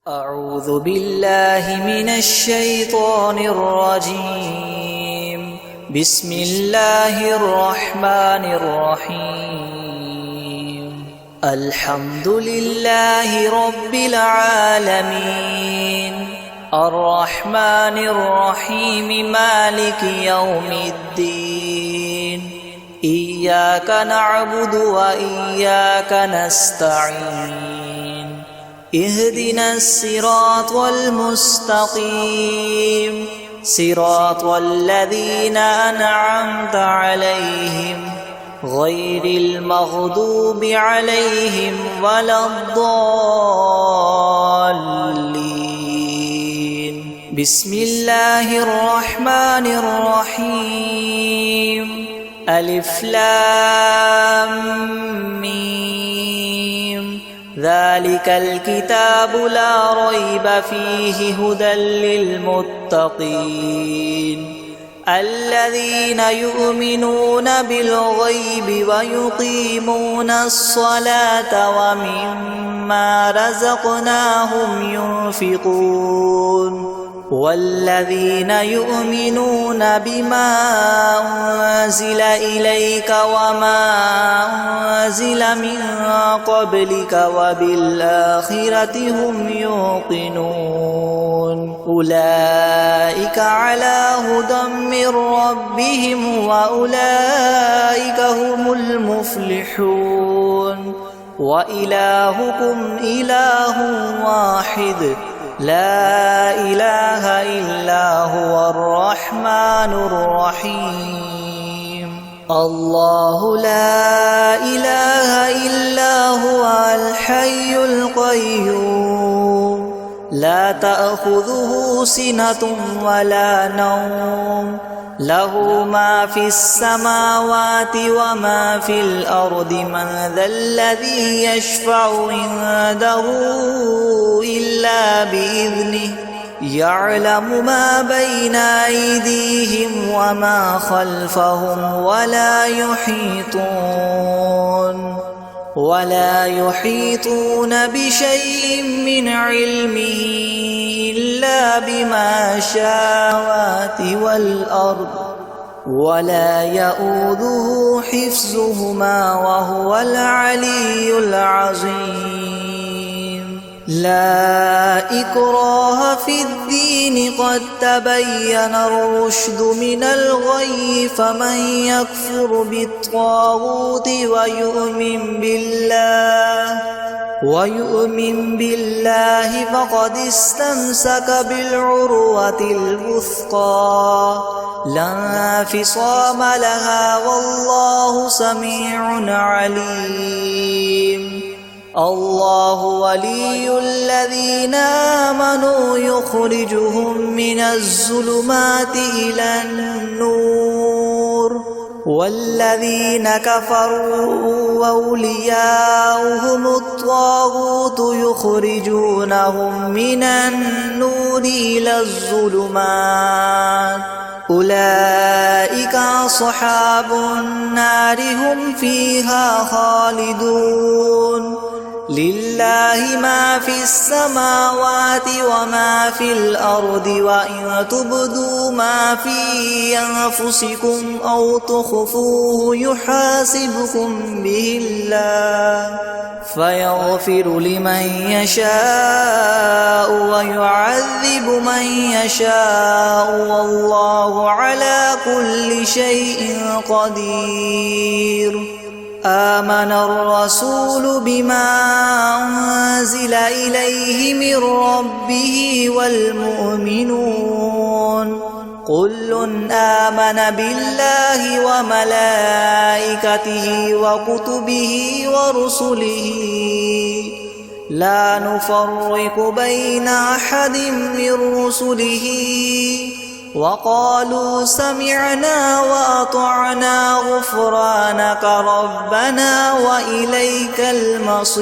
أعوذ بالله من الشيطان الرجيم. بسم الله الرحمن الرحيم. الحمد لله رب العالمين، الرحمن الرحيم، مالك يوم الدين. إياك نعبد وإياك نستعين. اهدنا الصراط المستقيم، صراط الذين أنعمت عليهم غير المغضوب عليهم ولا الضالين. بسم الله الرحمن الرحيم. ألف لام ميم. ذلك الكتاب لا ريب فيه هدى للمتقين الذين يؤمنون بالغيب ويقيمون الصلاة ومما رزقناهم ينفقون والذين يؤمنون بما أنزل إليك وما أنزل من قبلك وبالآخرة هم يوقنون أولئك على هدى من ربهم وأولئك هم المفلحون. وإلهكم إله واحد لا إله إلا هو الرحمن الرحيم. الله لا إله إلا هو الحي القيوم لا تأخذه سنة ولا نوم له ما في السماوات وما في الأرض من ذا الذي يشفع عنده إلا بإذنه يعلم ما بين أيديهم وما خلفهم ولا يحيطون بشيء من علمه إلا بما شاء والأرض ولا يؤوده حفظهما وهو العلي العظيم. لا إكراه في الدين قد تبين الرشد من الغي فمن يكفر بالطاغوت ويؤمن بالله فقد استمسك بالعروة الوثقى لا انفصام لها والله سميع عليم. الله ولي الذين آمنوا يخرجهم من الظلمات إلى النور والذين كفروا أولياؤهم الطاغوت يخرجونهم من النور إلى الظلمات أولئك أصحاب النار هم فيها خالدون. لله ما في السماوات وما في الأرض وإن تبدوا ما في أنفسكم أو تخفوه يحاسبكم به الله فيغفر لمن يشاء ويعذب من يشاء والله على كل شيء قدير. آمن الرسول بما أنزل إليه من ربه والمؤمنون كل آمن بالله وملائكته وكتبه ورسله لا نفرق بين أحد من رسله وقالوا سمعنا وأطعنا غفرانك ربنا وإليك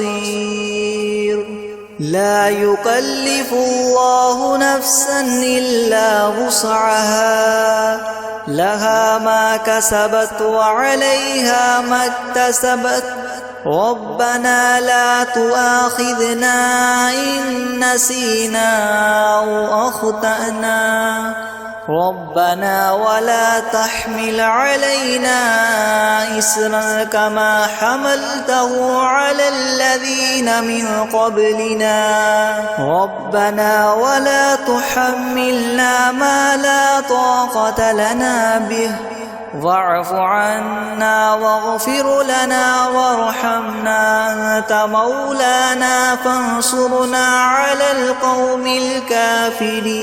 المصير. لا يكلف الله نفسا إلا وسعها لها ما كسبت وعليها ما اكتسبت ربنا لا تؤاخذنا إن نسينا أو أخطأنا ربنا ولا تحمل علينا إصرا كما حملته على الذين من قبلنا ربنا ولا تحملنا ما لا طاقة لنا به واعف عنا واغفر لنا وارحمنا أنت مولانا فانصرنا على القوم الكافرين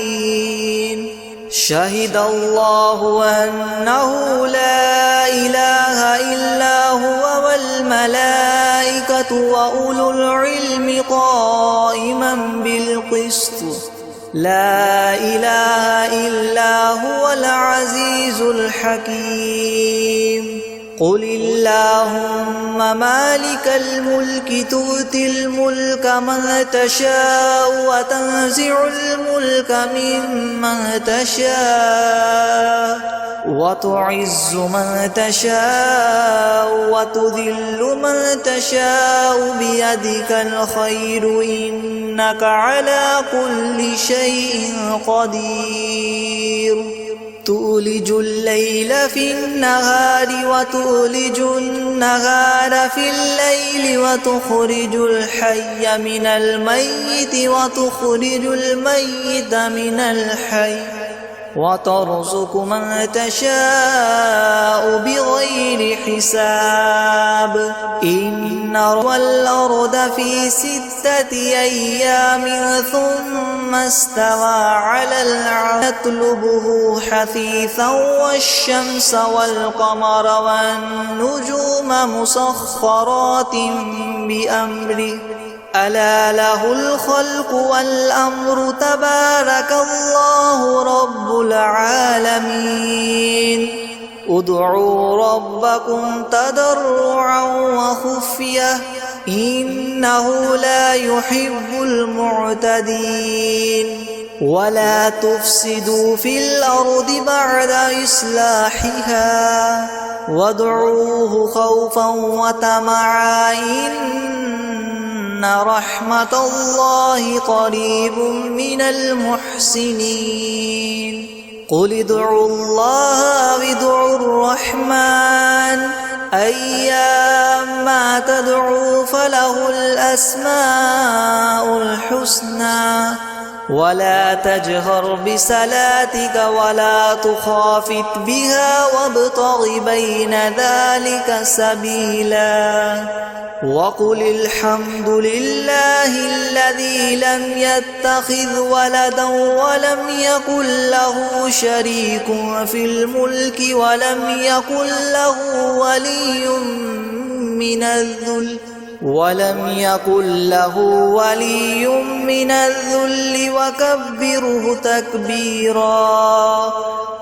شهد الله أنه لا إله إلا هو والملائكة وأولو العلم قائما بالقسط لا إله إلا هو العزيز الحكيم قل اللهم مالك الملك تؤتي الملك من تشاء وتنزع الملك ممن تشاء وتعز من تشاء وتذل من تشاء بيدك الخير إنك على كل شيء قدير تولج الليل في النهار وتولج النهار في الليل وتخرج الحي من الميت وتخرج الميت من الحي وترزق من تشاء بغير حساب إن والأرض في 6 أيام ثم استوى على العرش يطلبه حثيثا والشمس والقمر والنجوم مسخرات بأمره ألا له الخلق والأمر تبارك الله رب العالمين ادعوا ربكم تضرعا وخفية إنه لا يحب المعتدين ولا تفسدوا في الأرض بعد إصلاحها وادعوه خوفا وطمعا إن رحمة الله قريب من المحسنين قل ادعوا الله أو ادعوا الرحمن أيما تدعوا فله الأسماء الحسنى ولا تجهر بصلاتك ولا تخافت بها وابتغ بين ذلك سبيلا وقل الحمد لله الذي لم يتخذ ولدا ولم يكن له شريك في الملك ولم يكن له ولي من الذل وكبره تكبيرا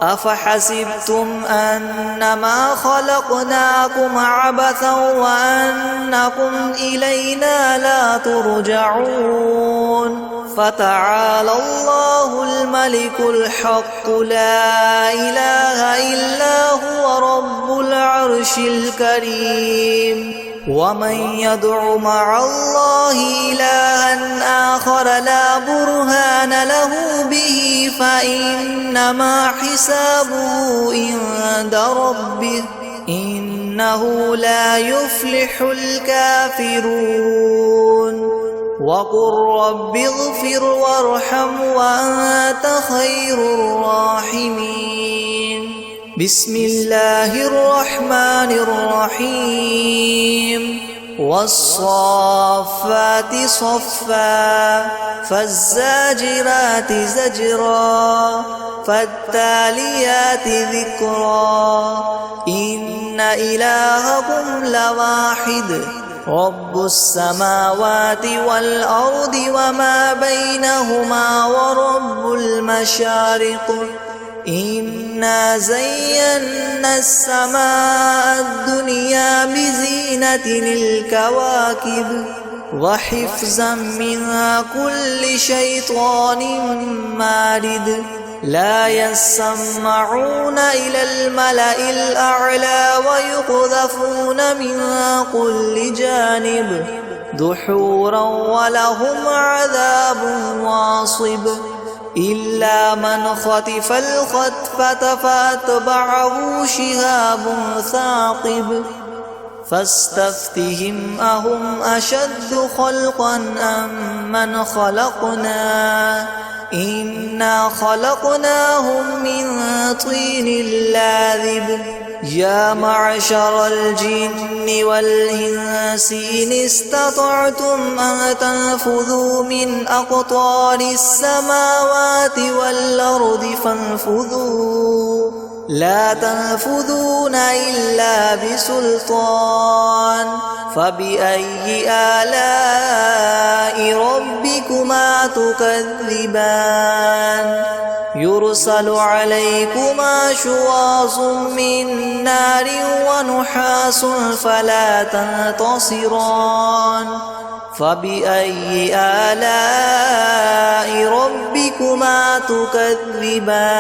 أفحسبتم أنما خلقناكم عبثا وأنكم إلينا لا ترجعون فتعالى الله الملك الحق لا إله إلا هو رب العرش الكريم ومن يدع مع الله إلها آخر لا برهان له به فإنما حسابه عند ربه إنه لا يفلح الكافرون وقل رب اغفر وارحم وأنت خير الراحمين بسم الله الرحمن الرحيم والصافات صفا فالزاجرات زجرا فالتاليات ذكرا إن إلهكم لواحد رب السماوات والأرض وما بينهما ورب المشارق إنا زينا السماء الدنيا بزينة الكواكب وحفظا من كل شيطان مارد لا يسمعون إلى الملأ الأعلى ويقذفون من كل جانب دحورا ولهم عذاب واصب إلا من خطف الخطفة فأتبعه شهاب ثاقب فاستفتهم أهم أشد خلقا أم من خلقنا إنا خلقناهم من طين لاذب يا معشر الجن والإنس إن استطعتم أن تنفذوا من أقطار السماوات والأرض فانفذوا لا تنفذون إلا بسلطان فبأي آلاء ربكما تكذبان يرسل عليكما شواظ من نار ونحاس فلا تنتصران فبأي آلاء ربكما تكذبان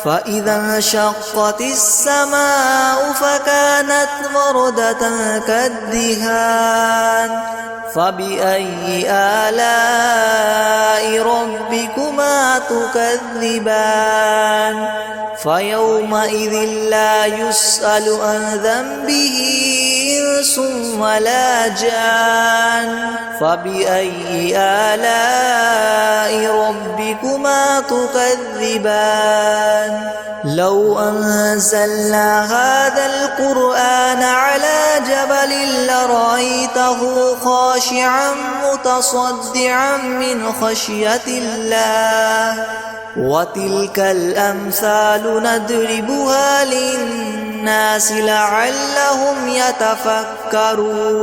فإذا انشقت السماء فكانت وردة كالدهان فبأي آلاء ربكما تكذبان فيومئذ لا يسأل عن ذنبه إنس ولا جان فبأي آلاء ربكما تكذبان لو أنزلنا هذا القرآن على جبل لرأيته خاشعا متصدعا من خشية الله وتلك الأمثال نضربها للناس لعلهم يتفكرون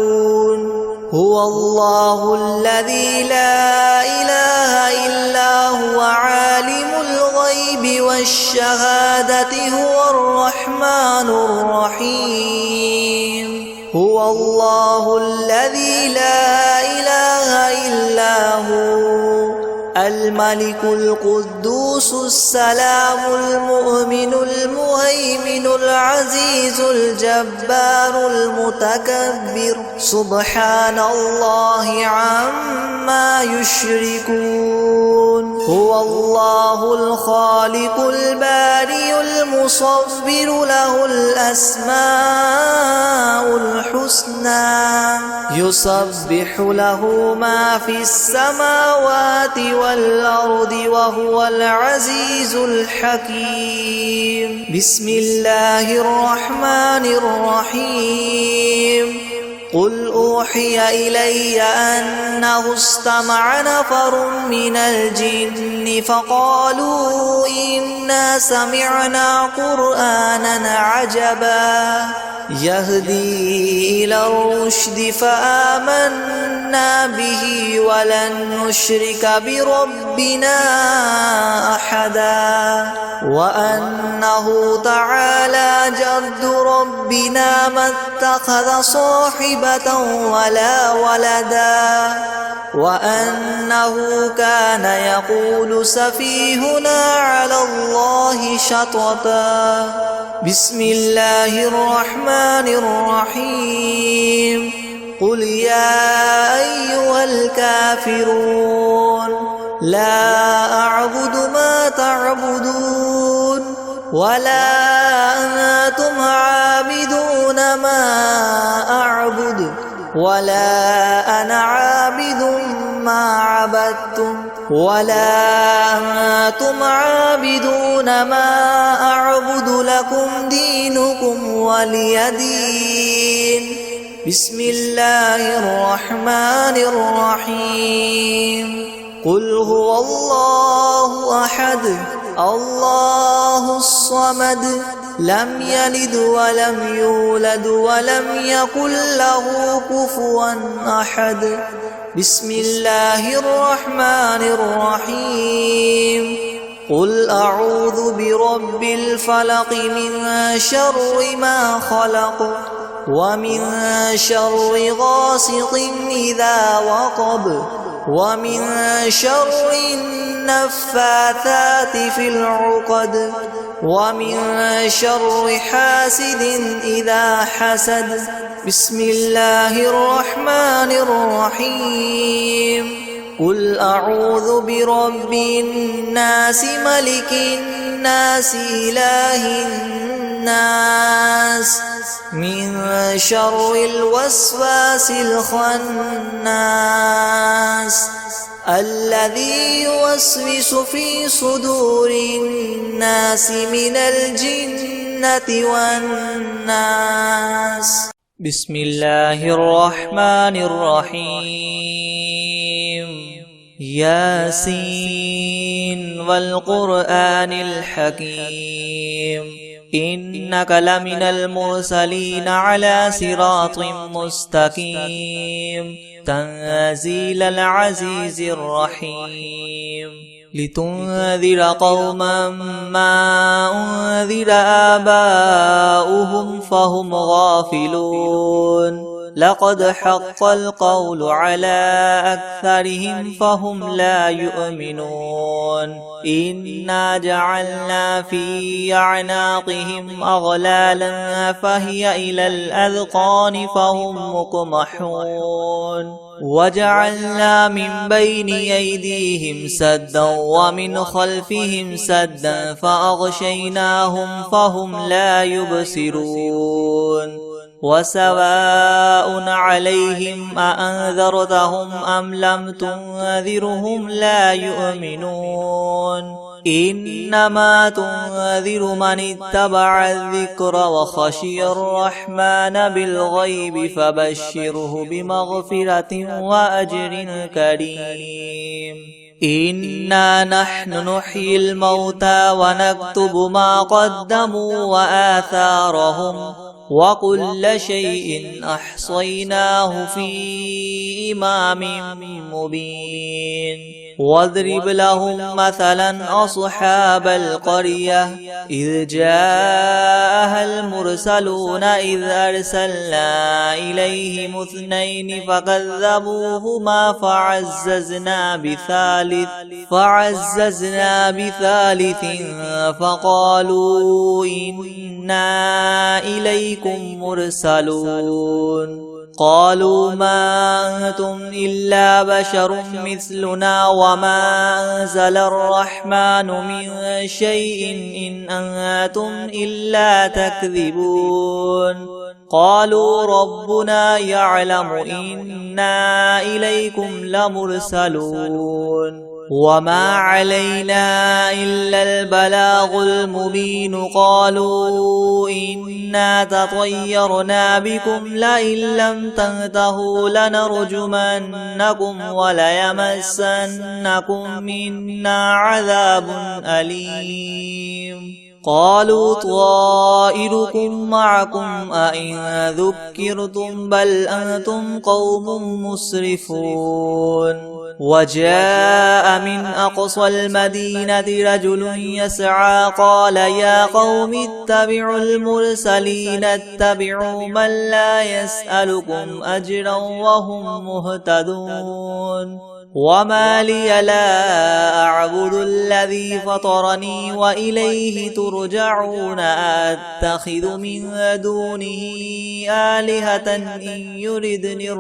هو الله الذي لا إله إلا هو عالم الغيب والشهادة هو الرحمن الرحيم هو الله الذي لا إله إلا هو الملك القدوس السلام المؤمن المهيمن العزيز الجبار المتكبر سبحان الله عما يشركون هو الله الخالق البارئ المصور له الأسماء الحسنى يسبح له ما في السماوات والأرض وهو العزيز الحكيم بسم الله الرحمن الرحيم قل أوحي إلي أنه استمع نفر من الجن فقالوا إنا سمعنا قرآنا عجبا يهدي إلى الرشد فآمنا به ولن نشرك بربنا أحدا وأنه تعالى جد ربنا ما اتخذ صاحبة ولا ولدا وأنه كان يقول سفيهنا على الله شططا بسم الله الرحمن الرحيم قل يا أيها الكافرون لا أعبد ما تعبدون ولا أنتم عابدون ما أعبد ولا أنا عابد ما عبدتم ولا أنتم عابدون ما أعبد لكم دينكم ولي دين بسم الله الرحمن الرحيم قل هو الله أحد الله الصمد لم يلد ولم يولد ولم يكن له كفوا أحد بسم الله الرحمن الرحيم قل أعوذ برب الفلق من شر ما خلق ومن شر غاسق إذا وقب ومن شر النفاثات في العقد ومن شر حاسد إذا حسد بسم الله الرحمن الرحيم قل أعوذ برب الناس ملك الناس إله الناس من شر الوسواس الخناس الذي يوسوس في صدور الناس من الجنة والناس. بسم الله الرحمن الرحيم ياسين والقرآن الحكيم إنك لمن المرسلين على صراط مستقيم تنزيل العزيز الرحيم لتنذر قوما ما أنذر آباؤهم فهم غافلون لقد حق القول على أكثرهم فهم لا يؤمنون إنا جعلنا في أعناقهم أغلالا فهي إلى الأذقان فهم مقمحون وجعلنا من بين أيديهم سدا ومن خلفهم سدا فأغشيناهم فهم لا يبصرون وسواء عليهم أأنذرتهم أم لم تنذرهم لا يؤمنون إنما تنذر من اتبع الذكر وخشي الرحمن بالغيب فبشره بمغفرة وأجر كريم إنا نحن نحيي الموتى ونكتب ما قدموا وآثارهم وكل شيء أحصيناه في إمام مبين واضرب لهم مثلا أصحاب القرية إذ جاءها المرسلون إذ أرسلنا إليهم اثنين فكذبوهما فعززنا بثالث فقالوا إنا إليكم مرسلون قالوا ما أنتم إلا بشر مثلنا وما أنزل الرحمن من شيء إن أنتم إلا تكذبون قالوا ربنا يعلم إنا إليكم لمرسلون وما علينا إلا البلاغ المبين قالوا إنا تطيرنا بكم لئن لم تنتهوا لنرجمنكم وليمسنكم منا عذاب أليم قالوا طائركم معكم أئن ذكرتم بل أنتم قوم مسرفون وجاء من أقصى المدينة رجل يسعى قال يا قوم اتبعوا المرسلين اتبعوا من لا يسألكم أجرا وهم مهتدون وما لي لا أعبد الذي فطرني وإليه ترجعون أتخذ من دونه آلهة إن يردني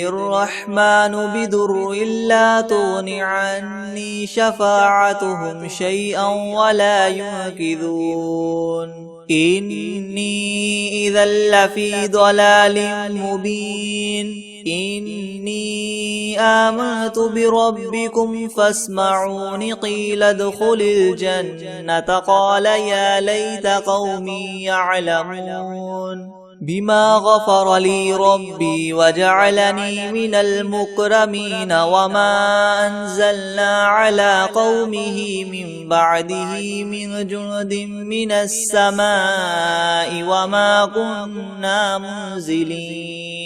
الرحمن بضر لا تغن عني شفاعتهم شيئا ولا ينقذون إني إذا لفي ضلال مبين إني آمنت بربكم فاسمعون قيل ادخل الجنة قال يا ليت قومي يعلمون بما غفر لي ربي وجعلني من المكرمين وما أنزلنا على قومه من بعده من جند من السماء وما كنا منزلين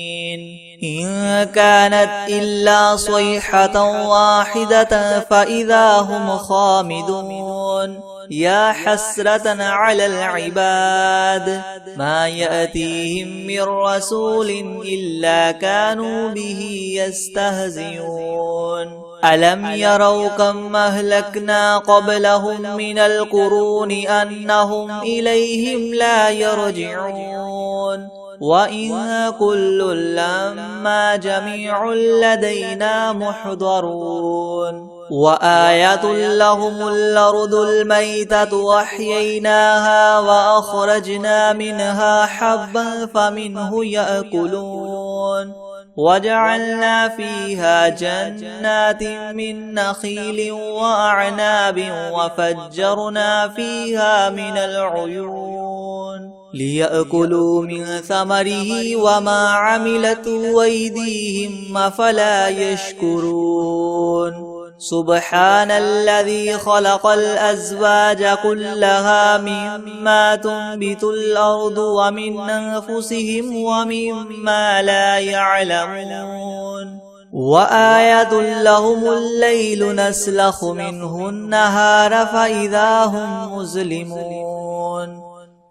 إن كانت إلا صيحة واحدة فإذا هم خامدون يا حسرة على العباد ما يأتيهم من رسول إلا كانوا به يستهزئون ألم يروا كم أهلكنا قبلهم من القرون أنهم إليهم لا يرجعون وإن كل لما جميع لدينا محضرون وآية لهم الأرض الميتة وأحييناها وأخرجنا منها حبا فمنه يأكلون وجعلنا فيها جنات من نخيل وأعناب وفجرنا فيها من العيون ليأكلوا من ثمره وما عملته أيديهم أفلا يشكرون سبحان الذي خلق الأزواج كلها مما تنبت الأرض ومن أنفسهم ومما لا يعلمون وآية لهم الليل نسلخ منه النهار فإذا هم مظلمون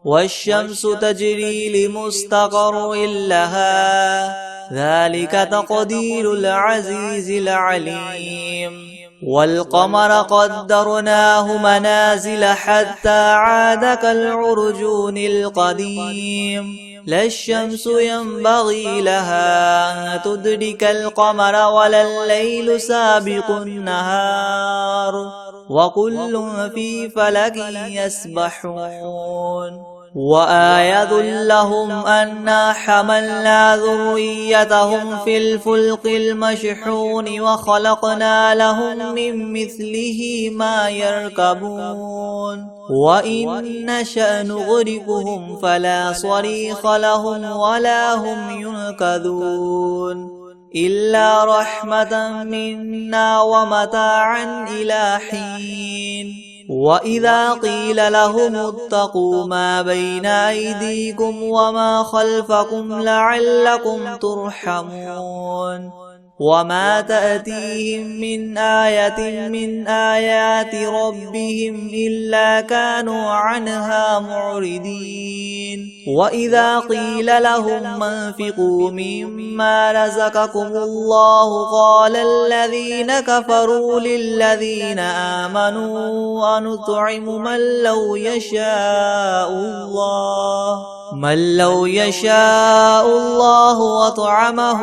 والشمس تجري لمستقر لها ذلك تقدير العزيز العليم والقمر قدرناه منازل حتى عاد كالعرجون القديم لا الشمس ينبغي لها أن تدرك القمر ولا الليل سابق النهار وكل في فلك يسبحون وآية لهم أنا حملنا ذريتهم في الفلك المشحون وخلقنا لهم من مثله ما يركبون وإن نشأ نغرقهم فلا صريخ لهم ولا هم ينقذون إلا رحمة منا ومتاعا إلى حين وإذا قيل لهم اتقوا ما بين أيديكم وما خلفكم لعلكم ترحمون وما تأتيهم من آية من آيات ربهم إلا كانوا عنها معرضين وإذا قيل لهم انفقوا مما رزقكم الله قال الذين كفروا للذين آمنوا أنطعم من لو يشاء الله وطعمه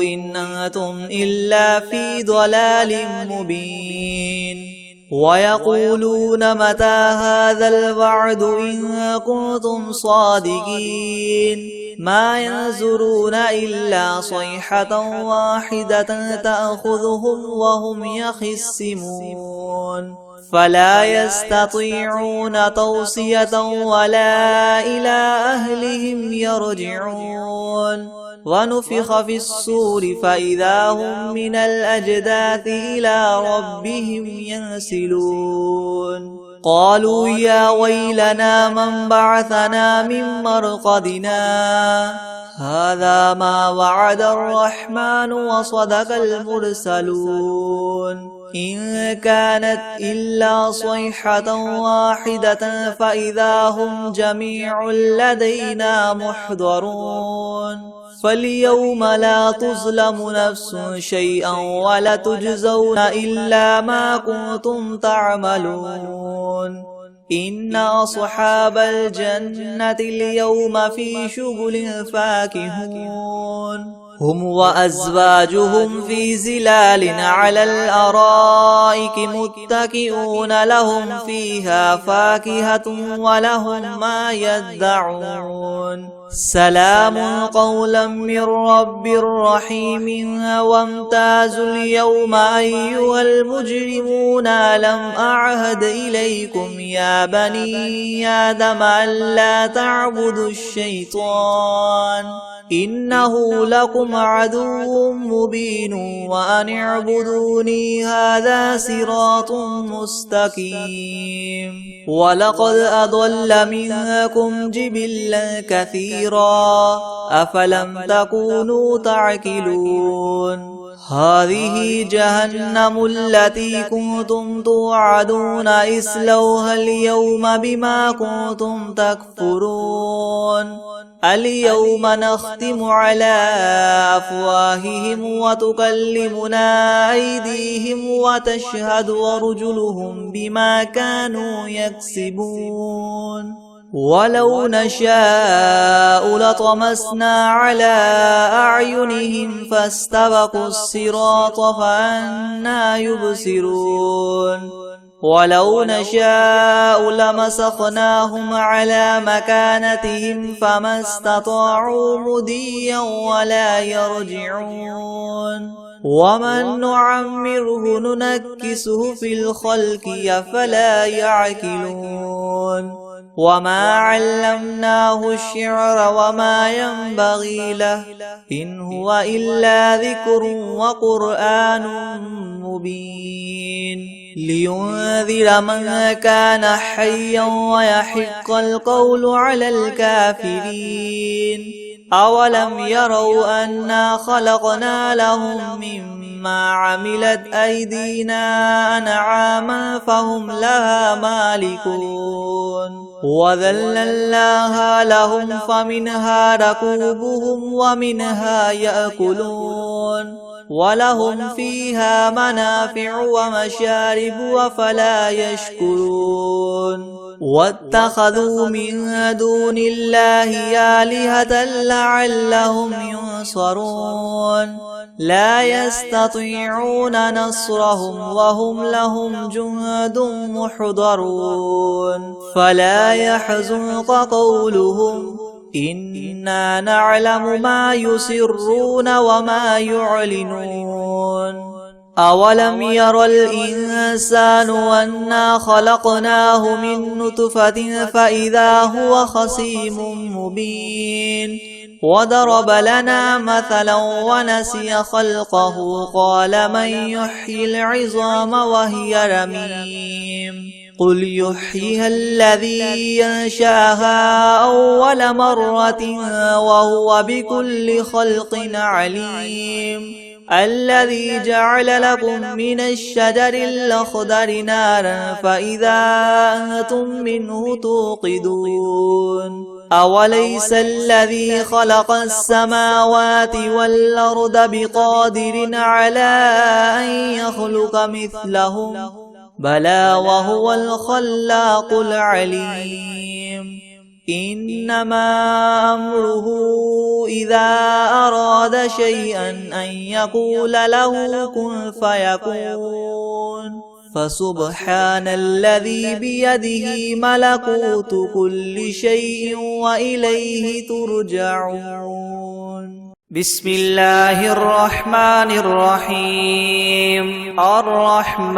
إن أنتم إلا في ضلال مبين ويقولون متى هذا الوعد إن كنتم صادقين ما ينظرون إلا صيحة واحدة تأخذهم وهم يخصمون فلا يستطيعون توصية ولا إلى أهلهم يرجعون ونفخ في الصور فإذا هم من الأجداث إلى ربهم ينسلون قالوا يا ويلنا من بعثنا من مرقدنا هذا ما وعد الرحمن وصدق المرسلون إن كانت إلا صيحة واحدة فإذا هم جميع لدينا محضرون فاليوم لا تظلم نفس شيئا ولا تجزون إلا ما كنتم تعملون إن أصحاب الجنة اليوم في شغل فاكهون هم وأزواجهم في زلال على الأرائك متكئون لهم فيها فاكهة ولهم ما يدعون سلام قولا من رب رحيم وامتازوا اليوم أيها المجرمون ألم أعهد إليكم يا بني آدم ألا تعبدوا الشيطان إنه لكم عدو مبين وأن اعبدوني هذا صراط مستقيم ولقد أضل منكم جبلا كثيرا أفلم تكونوا تعقلون هذه جهنم التي كنتم توعدون اصلوها اليوم بما كنتم تكفرون اليوم نختم على أفواههم وتكلمنا أيديهم وتشهد أرجلهم بما كانوا يكسبون ولو نشاء لطمسنا على أعينهم فاستبقوا الصراط فأنى يبصرون ولو نشاء لمسخناهم على مكانتهم فما استطاعوا مضيا ولا يرجعون ومن نعمره ننكسه في الخلق أفلا يعقلون وما علمناه الشعر وما ينبغي له إن هو إلا ذكر وقرآن مبين لينذر من كان حيا ويحق القول على الكافرين أولم يروا أنا خلقنا لهم مما عملت أيدينا أنعاما فهم لها مالكون وذللناها لهم فمنها ركوبهم ومنها يأكلون ولهم فيها منافع ومشارب أفلا يشكرون واتخذوا من دون الله آلهة لعلهم ينصرون لا يستطيعون نصرهم وهم لهم جند محضرون فلا يحزنك قولهم إنا نعلم ما يسرون وما يعلنون أولم ير الإنسان أنا خلقناه من نطفة فإذا هو خصيم مبين وضرب لنا مثلا ونسي خلقه قال من يحيي العظام وهي رميم قل يحييها الذي ينشأها أول مرة وهو بكل خلق عليم الذي جعل لكم من الشجر الأخضر نارا فإذا أنتم منه توقدون أوليس الذي خلق السماوات والأرض بقادر على أن يخلق مثلهم بلى وهو الخلاق العليم إنما أمره إذا أراد شيئا أن يقول له كن فيكون فسبحان الذي بيده ملكوت كل شيء وإليه ترجعون بسم الله الرحمن الرحيم الرحمن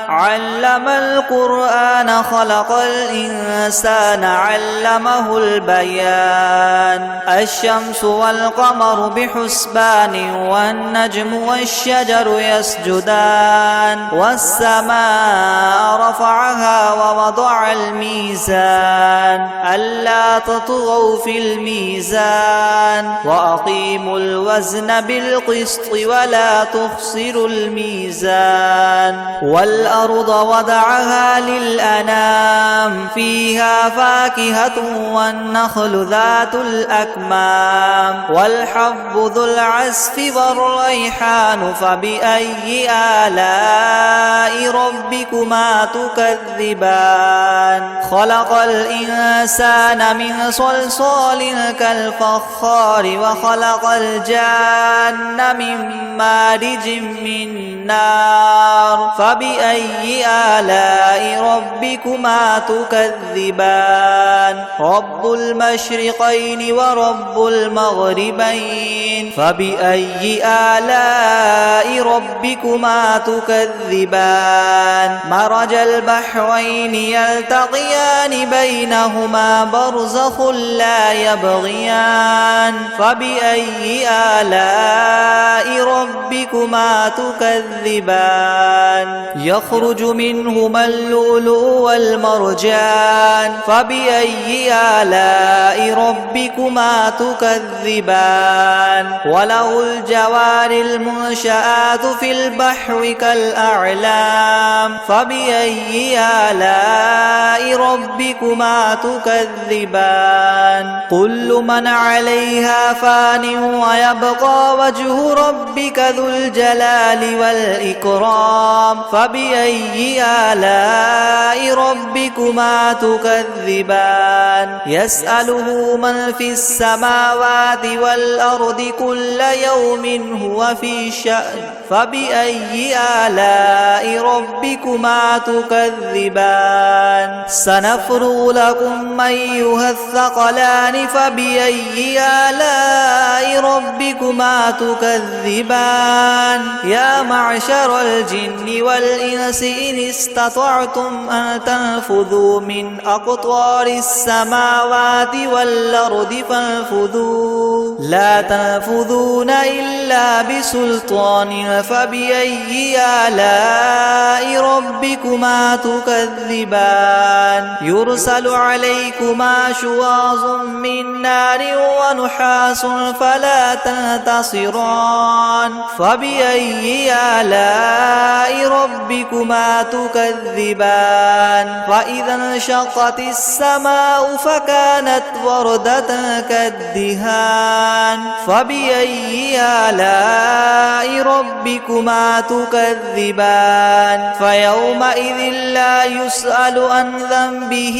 علم القرآن خلق الإنسان علمه البيان الشمس والقمر بحسبان والنجم والشجر يسجدان والسماء رفعها ووضع الميزان ألا تطغوا في الميزان وأقيموا الوزن بالقسط ولا تخسروا الميزان والأرض وضعها للأنام فيها فاكهة والنخل ذات الأكمام والحب ذو العصف والريحان فبأي آلاء ربكما تكذبان خلق الإنسان من صلصال كالفخار وخلق الجان من مارج من نار فبأي آلاء ربكما تكذبان رب المشرقين ورب المغربين فبأي آلاء ربكما تكذبان مرج البحرين يلتقيان بينهما برزخ لا يبغيان فبأي آلاء ربكما ربكما تكذبان يخرج منهما اللؤلؤ والمرجان فبأي آلاء ربكما تكذبان وله الجوار المنشآت في البحر كالأعلام فبأي آلاء ربكما تكذبان كل من عليها فان ويبقى وجه ربك ذو الجلال والإكرام فبأي آلاء ربكما تكذبان يسأله من في السماوات والأرض كل يوم هو في شأن فبأي آلاء ربكما تكذبان سنفرغ لكم أيها الثقلان فبأي آلاء ربكما تكذبان يا معشر الجن والإنس إن استطعتم أن تنفذوا من أقطار السماوات والأرض فانفذوا لا تنفذون إلا بسلطان فبأي آلاء ربكما تكذبان يرسل عليكما شواظ من نار ونحاس فلا تنتصران فبأي آلاء ربكما تكذبان فإذا انشقت السماء فكانت وردة كالدهان فبأي آلاء ربكما تكذبان فيومئذ لا يسأل عن ذنبه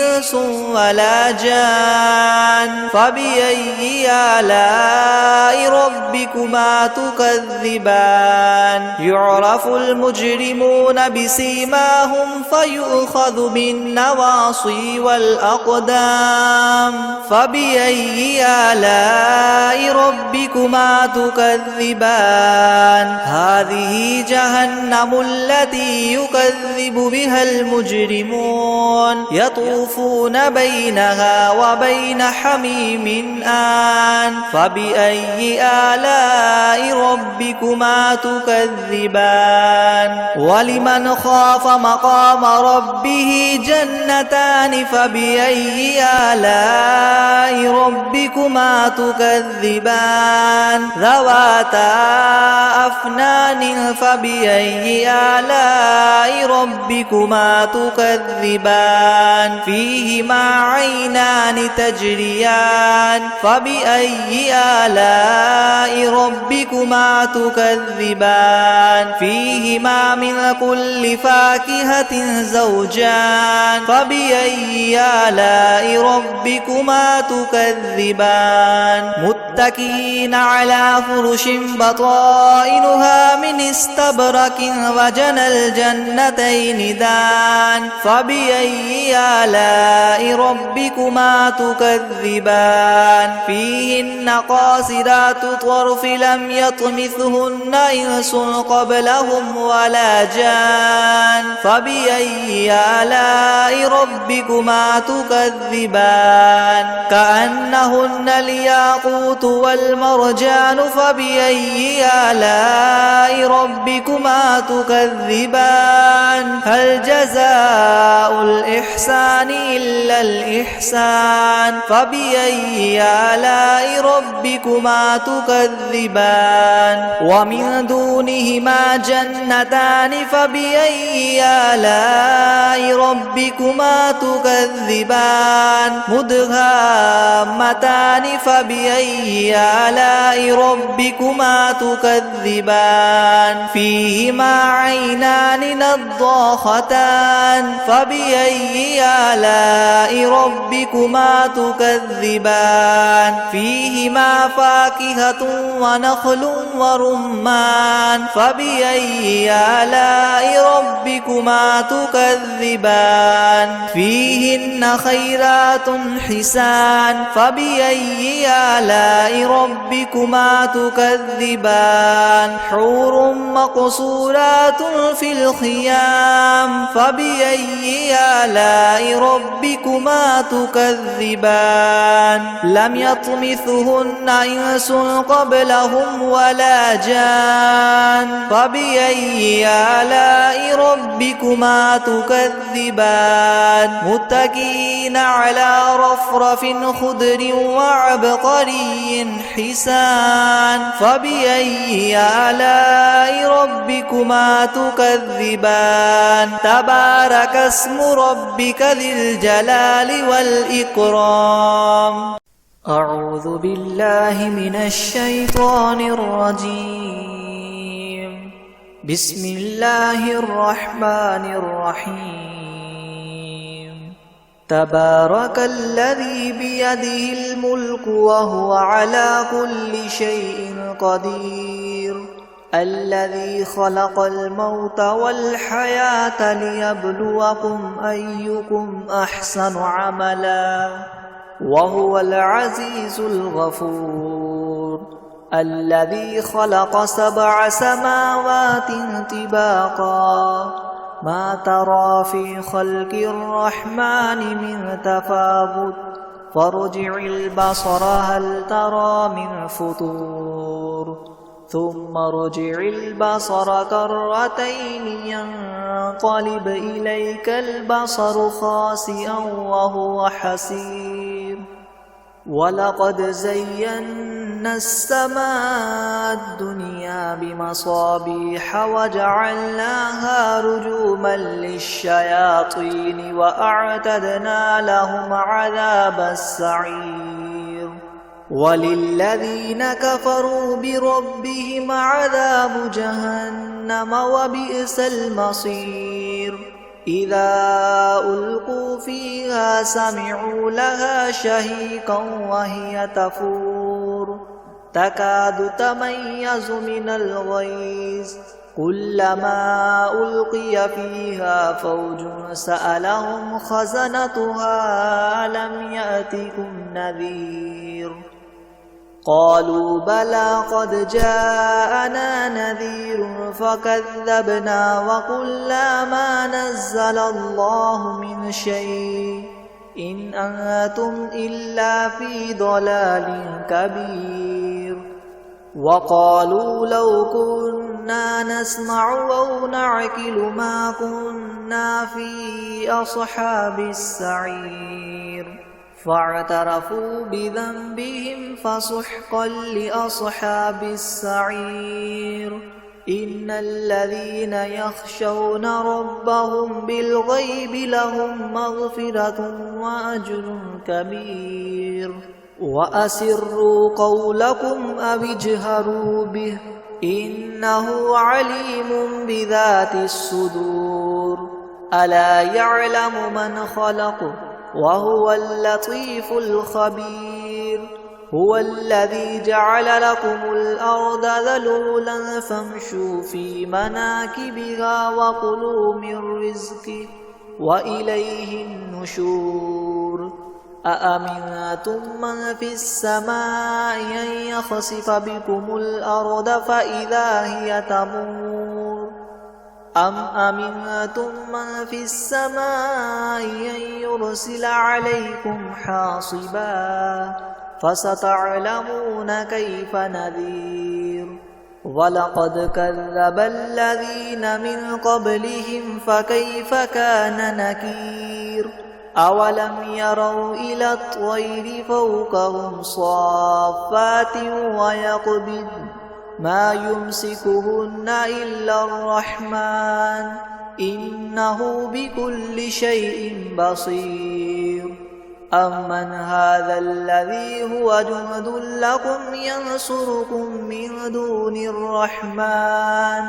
إنس ولا جان فبأي آلاء ربكما تكذبان يعرف المجرمون بسيماهم فيؤخذ بالنواصي والأقدام فبأي آلاء ربكما تكذبان هذه جهنم التي يكذب بها المجرمون يطوفون بينها وبين حميم آن فبأي آلاء ربكما تكذبان ولمن خاف مقام ربه جنتان فبأي آلاء ربكما تكذبان ذواتا أفنان فبأي آلاء ربكما تكذبان فيهما عينان تجريان فبأي آلاء ربكما تكذبان فيهما من كل فاكهة زوجان فبأي آلاء ربكما تكذبان متكئين على فرش بطائنها من استبرق وجنى الجنتين دان فبأي آلاء ربكما تكذبان فيهن قاصرات الطرف لم يطمثهن إنس قبلهم ولا جان فبأي آلاء ربكما تكذبان كأنهن الياقوت والمرجان فبأي آلاء ربكما تكذبان هل جزاء الإحسان إلا الإحسان فبأي آلاء ربكما تكذبان ومن دونهما جنتان فبأي آلاء ربكما تكذبان مدهامتان فبأي آلاء ربكما تكذبان فيهما عينان نضاختان فبأي آلاء ربكما تكذبان فيهما فاكهة ونخل ورمان فبأي آلاء ربكما تكذبان فيهن خيرات حسان فبأي آلاء ربكما تكذبان حور مقصورات في الخيام فبأي آلاء ربكما تكذبان لم يطمثهن إنس قبلهم ولا جان فبأي آلاء ربكما تكذبان متكئين على رفرف خضر وعبقري حسان فبأي آلاء ربكما تكذبان تبارك اسم ربك ذي الجلال والإكرام. أعوذ بالله من الشيطان الرجيم. بسم الله الرحمن الرحيم. تبارك الذي بيده الملك وهو على كل شيء قدير الذي خلق الموت والحياة ليبلوكم أيكم أحسن عملا وهو العزيز الغفور الذي خلق 7 سماوات طباقا ما ترى في خلق الرحمن من تفاوت فارجع البصر هل ترى من فطور ثم ارجع البصر كرتين ينقلب إليك البصر خاسئا وهو حسير ولقد زينا السماء الدنيا بمصابيح وجعلناها رجوما للشياطين وأعتدنا لهم عذاب السعير وللذين كفروا بربهم عذاب جهنم وبئس المصير إذا ألقوا فيها سمعوا لها شهيقا وهي تفور تكاد تميز من الغيظ كلما ألقي فيها فوج سألهم خزنتها ألم يأتكم نذير قالوا بلى قد جاءنا نذير فكذبنا وقلنا ما نزل الله من شيء إن أنتم إلا في ضلال كبير وقالوا لو كنا نسمع أو نعقل ما كنا في أصحاب السعير فاعترفوا بذنبهم فسحقا لأصحاب السعير إن الذين يخشون ربهم بالغيب لهم مغفرة وأجر كبير وأسروا قولكم أو اجهروا به إنه عليم بذات الصدور ألا يعلم من خلق وهو اللطيف الخبير هو الذي جعل لكم الأرض ذلولا فامشوا في مناكبها وكلوا من رزقه وإليه النشور أأمنتم من في السماء أن يخسف بكم الأرض فإذا هي تمور أم أمنتم من في السماء أن يرسل عليكم حاصبا فستعلمون كيف نذير ولقد كذب الذين من قبلهم فكيف كان نكير أولم يروا إلى الطير فوقهم صافات ويقبضن ما يمسكهن إلا الرحمن إنه بكل شيء بصير أمن هذا الذي هو جند لكم ينصركم من دون الرحمن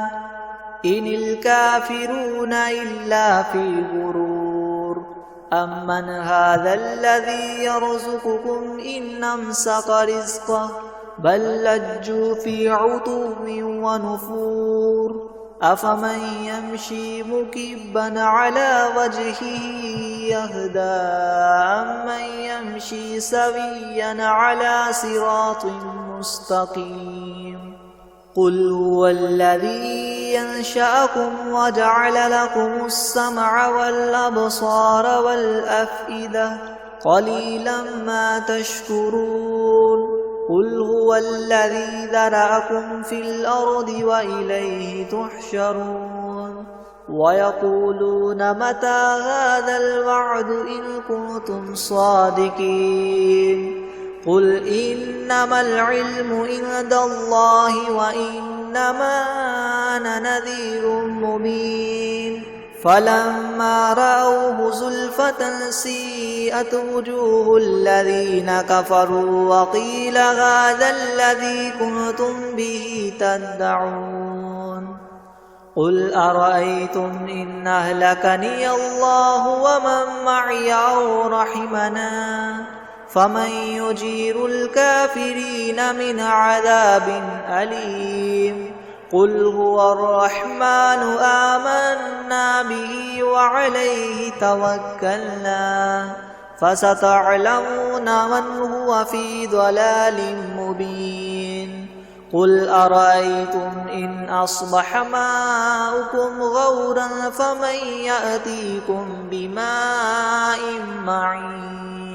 إن الكافرون إلا في غرور أمن هذا الذي يرزقكم إن أمسك رزقه بل لجوا في عتو ونفور أفمن يمشي مكبا على وجهه يهدى أمن يمشي سويا على صراط مستقيم قل هو الذي ينشأكم وجعل لكم السمع والأبصار والأفئدة قليلا ما تشكرون قل هو الذي ذرأكم في الأرض وإليه تحشرون ويقولون متى هذا الوعد إن كنتم صادقين قل إنما العلم عند الله وإنما أنا نذير مبين فلما رأوه زلفة سيئت وجوه الذين كفروا وقيل هذا الذي كنتم به تدعون قل أرأيتم إن أهلكني الله ومن معي أو رحمنا فمن يجير الكافرين من عذاب أليم قل هو الرحمن آمنا به وعليه توكلنا فستعلمون من هو في ضلال مبين قل أرأيتم إن أصبح ماؤكم غورا فمن يأتيكم بماء معين